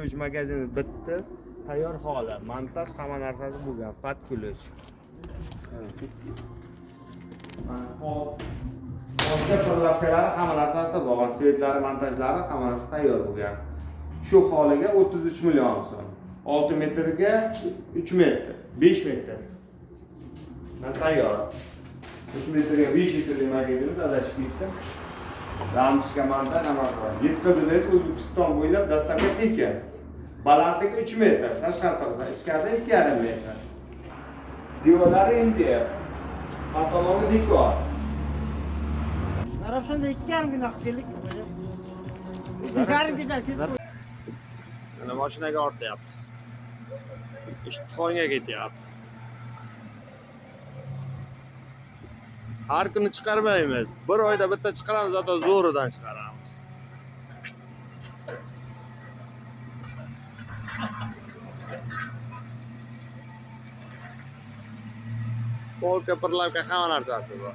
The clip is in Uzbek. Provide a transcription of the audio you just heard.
kulich magazini bitti. Tayyor holi. Montaj hamma narsasi bo'lgan. Pat kulich. Boshqa prilapkalari hamma narsasi bo'lgan. Svetlari, montajlari hamma narsa tayyor bo'lgan. Shu holiga 33 million so'm. 6 metrga 3 metr, 5 metr. Tayyor. 3 metrga 5 litrli magazinimiz adashib ketdi. Ramchga montaj amalga yetkazilgan O'zbekiston bo'ylab dastavka tekin. Balandligi 3 metr, tashqari tarafdan ichkarida 2,5 metr. Devorlari MDF. Patoloni dekor. Mana shunda 2,5 kun keldik. 2,5 kecha ketdi. Mana mashinaga ortyapmiz. Ishtixonga ketyapti. Har kuni chiqarmaymiz. Bir oyda bitta chiqaramiz, hatto zo'ridan chiqaramiz. Polka, pirlavka hamma narsasi bor.